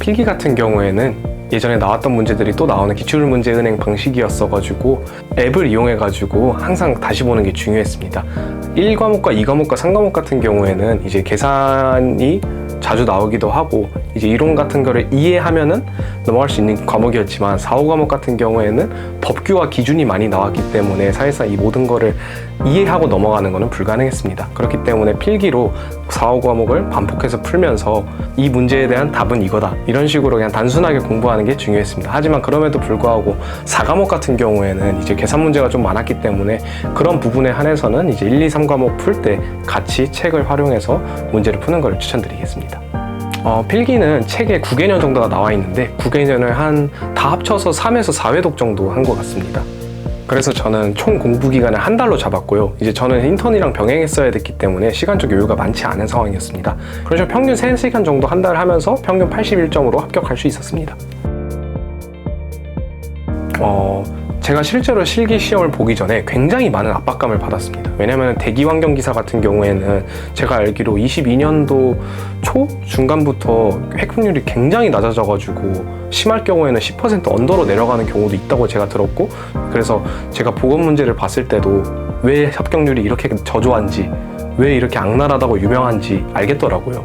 필기 같은 경우에는 예전에 나왔던 문제들이 또 나오는 기출문제 은행 방식이었어가지고 앱을 이용해가지고 항상 다시 보는 게 중요했습니다. 1과목과 2과목과 3과목 같은 경우에는 이제 계산이 자주 나오기도 하고 이제 이론 같은 거를 이해하면은 넘어갈 수 있는 과목이었지만 4, 5과목 같은 경우에는 법규와 기준이 많이 나왔기 때문에 사실상 이 모든 거를 이해하고 넘어가는 거는 불가능했습니다. 그렇기 때문에 필기로 4, 5과목을 반복해서 풀면서 이 문제에 대한 답은 이거다 이런 식으로 그냥 단순하게 공부하는 게 중요했습니다. 하지만 그럼에도 불구하고 4과목 같은 경우에는 이제 계산 문제가 좀 많았기 때문에 그런 부분에 한해서는 이제 1, 2, 3과목 풀 때 같이 책을 활용해서 문제를 푸는 걸 추천드리겠습니다. 필기는 책에 9개년 정도가 나와 있는데 9개년을 다 합쳐서 3에서 4회독 정도 한 것 같습니다. 그래서 저는 총 공부 기간을 한 달로 잡았고요. 이제 저는 인턴이랑 병행했어야 됐기 때문에 시간적 여유가 많지 않은 상황이었습니다. 그래서 평균 3시간 정도 한 달 하면서 평균 81점으로 합격할 수 있었습니다. 제가 실제로 실기 시험을 보기 전에 굉장히 많은 압박감을 받았습니다. 왜냐면 대기 환경 기사 같은 경우에는 제가 알기로 22년도 초 중간부터 획득률이 굉장히 낮아져가지고 심할 경우에는 10% 언더로 내려가는 경우도 있다고 제가 들었고, 그래서 제가 보건 문제를 봤을 때도 왜 합격률이 이렇게 저조한지, 왜 이렇게 악랄하다고 유명한지 알겠더라고요.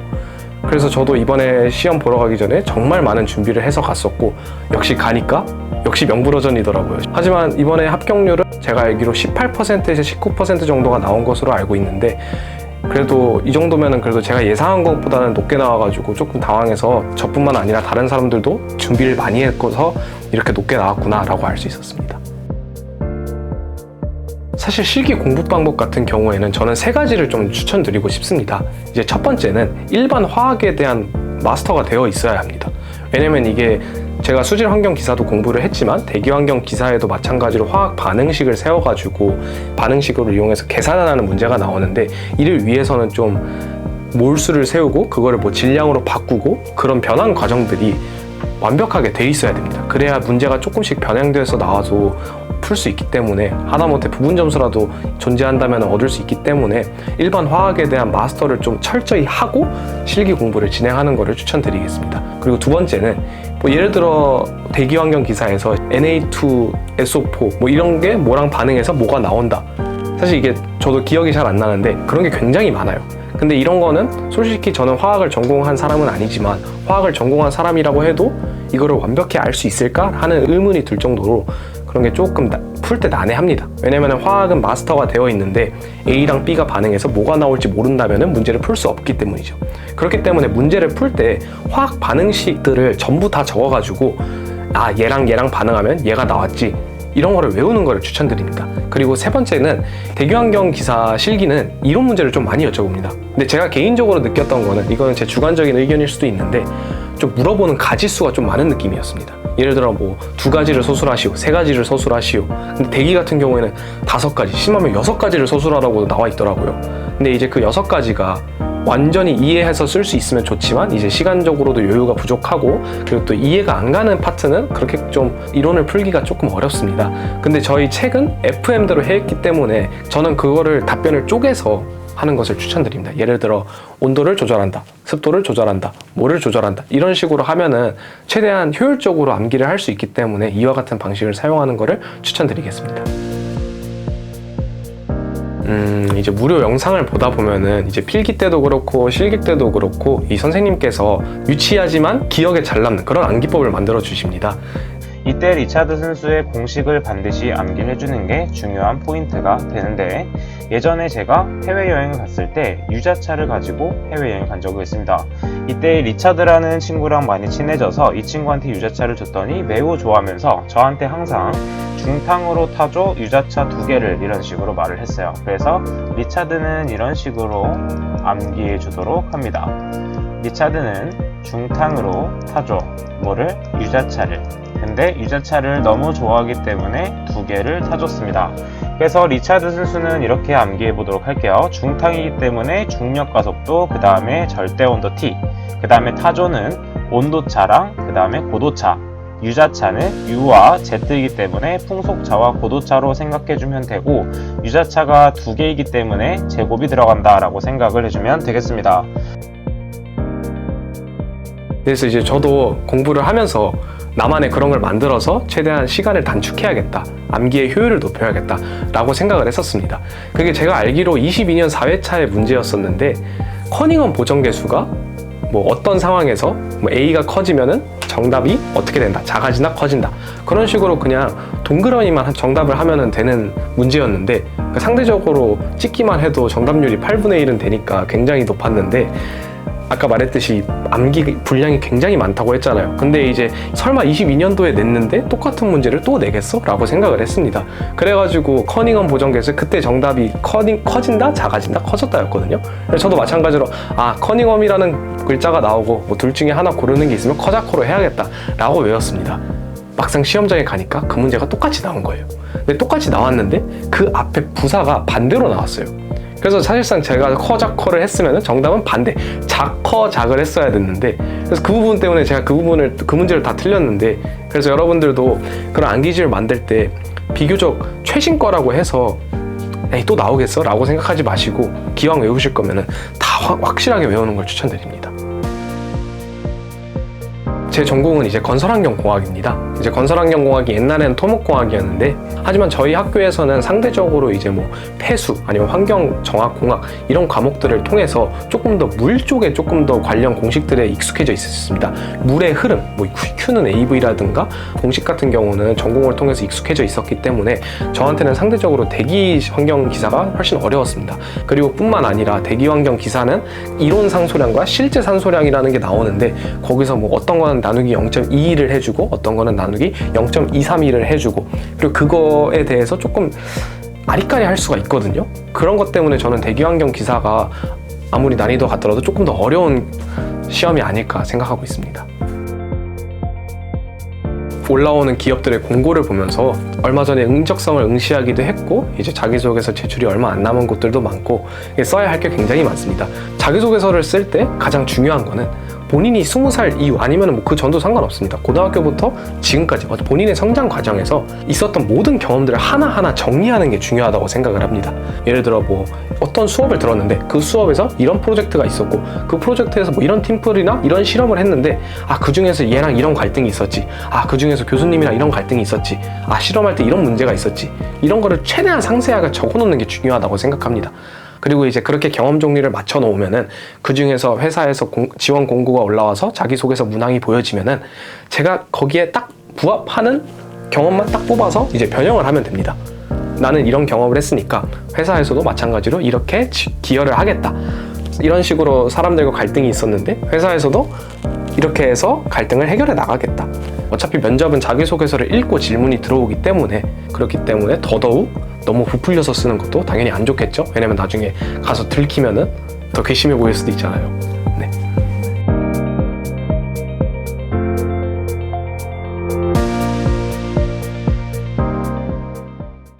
그래서 저도 이번에 시험 보러 가기 전에 정말 많은 준비를 해서 갔었고, 역시 가니까 역시 명불허전이더라고요. 하지만 이번에 합격률은 제가 알기로 18%에서 19% 정도가 나온 것으로 알고 있는데, 그래도 이 정도면은 그래도 제가 예상한 것보다는 높게 나와가지고 조금 당황해서 저뿐만 아니라 다른 사람들도 준비를 많이 했어서 이렇게 높게 나왔구나 라고 알 수 있었습니다. 사실 실기 공부 방법 같은 경우에는 저는 3가지를 좀 추천드리고 싶습니다. 이제 첫 번째는 일반 화학에 대한 마스터가 되어 있어야 합니다. 왜냐면 이게 제가 수질 환경 기사도 공부를 했지만 대기 환경 기사에도 마찬가지로 화학 반응식을 세워가지고 반응식을 이용해서 계산하는 문제가 나오는데, 이를 위해서는 좀 몰수를 세우고 그거를 뭐 질량으로 바꾸고 그런 변환 과정들이 완벽하게 돼 있어야 됩니다. 그래야 문제가 조금씩 변형돼서 나와도 풀 수 있기 때문에, 하다못해 부분 점수라도 존재한다면 얻을 수 있기 때문에 일반 화학에 대한 마스터를 좀 철저히 하고 실기 공부를 진행하는 것을 추천드리겠습니다. 그리고 두 번째는 뭐 예를 들어 대기 환경 기사에서 Na2SO4 뭐 이런 게 뭐랑 반응해서 뭐가 나온다. 사실 이게 저도 기억이 잘 안 나는데 그런 게 굉장히 많아요. 근데 이런 거는 솔직히 저는 화학을 전공한 사람은 아니지만 화학을 전공한 사람이라고 해도 이거를 완벽히 알 수 있을까 하는 의문이 들 정도로 그런 게 조금 풀 때 난해합니다. 왜냐면 화학은 마스터가 되어 있는데 A랑 B가 반응해서 뭐가 나올지 모른다면 문제를 풀 수 없기 때문이죠. 그렇기 때문에 문제를 풀 때 화학 반응식들을 전부 다 적어가지고 얘랑 반응하면 얘가 나왔지, 이런 거를 외우는 거를 추천드립니다. 그리고 세 번째는 대기환경 기사 실기는 이론 문제를 좀 많이 여쭤봅니다. 근데 제가 개인적으로 느꼈던 거는, 이거는 제 주관적인 의견일 수도 있는데, 좀 물어보는 가지수가 좀 많은 느낌이었습니다. 예를 들어 뭐 2가지를 서술하시오, 3가지를 서술하시오. 근데 대기 같은 경우에는 5가지, 심하면 6가지를 서술하라고 나와 있더라고요. 근데 이제 그 6가지가 완전히 이해해서 쓸 수 있으면 좋지만 이제 시간적으로도 여유가 부족하고, 그리고 또 이해가 안 가는 파트는 그렇게 좀 이론을 풀기가 조금 어렵습니다. 근데 저희 책은 FM대로 했기 때문에 저는 그거를 답변을 쪼개서 하는 것을 추천드립니다. 예를 들어 온도를 조절한다, 습도를 조절한다, 뭐를 조절한다, 이런 식으로 하면은 최대한 효율적으로 암기를 할 수 있기 때문에 이와 같은 방식을 사용하는 것을 추천드리겠습니다. 이제 무료 영상을 보다 보면은 이제 필기 때도 그렇고 실기 때도 그렇고 이 선생님께서 유치하지만 기억에 잘 남는 그런 암기법을 만들어 주십니다. 이때 리차드 선수의 공식을 반드시 암기를 해주는 게 중요한 포인트가 되는데, 예전에 제가 해외여행을 갔을 때 유자차를 가지고 해외여행 간 적이 있습니다. 이때 리차드라는 친구랑 많이 친해져서 이 친구한테 유자차를 줬더니 매우 좋아하면서 저한테 항상 중탕으로 타줘 유자차 2개를 이런 식으로 말을 했어요. 그래서 리차드는 이런 식으로 암기해 주도록 합니다. 리차드는 중탕으로 타줘 뭐를? 유자차를. 근데 유자차를 너무 좋아하기 때문에 2개를 타줬습니다. 그래서 리차드 선수는 이렇게 암기해 보도록 할게요. 중탕이기 때문에 중력 가속도, 그 다음에 절대 온도 T, 그 다음에 타조는 온도차랑 그 다음에 고도차, 유자차는 U와 Z이기 때문에 풍속차와 고도차로 생각해주면 되고, 유자차가 2개이기 때문에 제곱이 들어간다 라고 생각을 해주면 되겠습니다. 그래서 이제 저도 공부를 하면서 나만의 그런 걸 만들어서 최대한 시간을 단축해야겠다, 암기의 효율을 높여야겠다 라고 생각을 했었습니다. 그게 제가 알기로 22년 4회차의 문제였었는데, 커닝엄 보정계수가 뭐 어떤 상황에서 뭐 A가 커지면은 정답이 어떻게 된다, 작아진다, 커진다, 그런 식으로 그냥 동그라미만 정답을 하면 되는 문제였는데, 그러니까 상대적으로 찍기만 해도 정답률이 8분의 1은 되니까 굉장히 높았는데, 아까 말했듯이 암기 분량이 굉장히 많다고 했잖아요. 근데 이제 설마 22년도에 냈는데 똑같은 문제를 또 내겠어? 라고 생각을 했습니다. 그래가지고 커닝엄 보정계수, 그때 정답이 커진다, 작아진다, 커졌다였거든요. 그래서 저도 마찬가지로 커닝엄이라는 글자가 나오고 뭐 둘 중에 하나 고르는 게 있으면 커자코로 해야겠다 라고 외웠습니다. 막상 시험장에 가니까 그 문제가 똑같이 나온 거예요. 근데 똑같이 나왔는데 그 앞에 부사가 반대로 나왔어요. 그래서 사실상 제가 커자커를 했으면 정답은 반대, 작커작을 했어야 됐는데, 그래서 그 부분 때문에 제가 그 문제를 다 틀렸는데, 그래서 여러분들도 그런 암기지를 만들 때 비교적 최신 거라고 해서 에이 또 나오겠어? 라고 생각하지 마시고, 기왕 외우실 거면은 다 확실하게 외우는 걸 추천드립니다. 제 전공은 이제 건설환경공학입니다. 이제 건설환경공학이 옛날에는 토목공학이었는데, 하지만 저희 학교에서는 상대적으로 이제 뭐 폐수 아니면 환경정학공학 이런 과목들을 통해서 조금 더 물 쪽에 조금 더 관련 공식들에 익숙해져 있었습니다. 물의 흐름, 뭐 Q는 AV라든가 공식 같은 경우는 전공을 통해서 익숙해져 있었기 때문에 저한테는 상대적으로 대기 환경 기사가 훨씬 어려웠습니다. 그리고 뿐만 아니라 대기 환경 기사는 이론 산소량과 실제 산소량이라는 게 나오는데, 거기서 뭐 어떤 거는 나누기 0.22를 해주고 어떤 거는 나누기 0.232를 해주고, 그리고 그거에 대해서 조금 아리까리 할 수가 있거든요. 그런 것 때문에 저는 대기환경 기사가 아무리 난이도가 같더라도 조금 더 어려운 시험이 아닐까 생각하고 있습니다. 올라오는 기업들의 공고를 보면서 얼마 전에 응적성을 응시하기도 했고, 이제 자기소개서 제출이 얼마 안 남은 곳들도 많고, 써야 할 게 굉장히 많습니다. 자기소개서를 쓸 때 가장 중요한 거는 본인이 20살 이후 아니면 뭐 그 전도 상관없습니다. 고등학교부터 지금까지 본인의 성장 과정에서 있었던 모든 경험들을 하나하나 정리하는 게 중요하다고 생각을 합니다. 예를 들어 뭐 어떤 수업을 들었는데 그 수업에서 이런 프로젝트가 있었고, 그 프로젝트에서 뭐 이런 팀플이나 이런 실험을 했는데 그 중에서 얘랑 이런 갈등이 있었지, 그 중에서 교수님이랑 이런 갈등이 있었지, 실험할 때 이런 문제가 있었지, 이런 거를 최대한 상세하게 적어놓는 게 중요하다고 생각합니다. 그리고 이제 그렇게 경험 정리를 맞춰 놓으면은 그 중에서 회사에서 지원 공고가 올라와서 자기소개서 문항이 보여지면은 제가 거기에 딱 부합하는 경험만 딱 뽑아서 이제 변형을 하면 됩니다. 나는 이런 경험을 했으니까 회사에서도 마찬가지로 이렇게 기여를 하겠다. 이런 식으로 사람들과 갈등이 있었는데 회사에서도 이렇게 해서 갈등을 해결해 나가겠다. 어차피 면접은 자기소개서를 읽고 질문이 들어오기 때문에, 그렇기 때문에 더더욱 너무 부풀려서 쓰는 것도 당연히 안 좋겠죠. 왜냐면 나중에 가서 들키면은 더 괘씸해 보일 수도 있잖아요.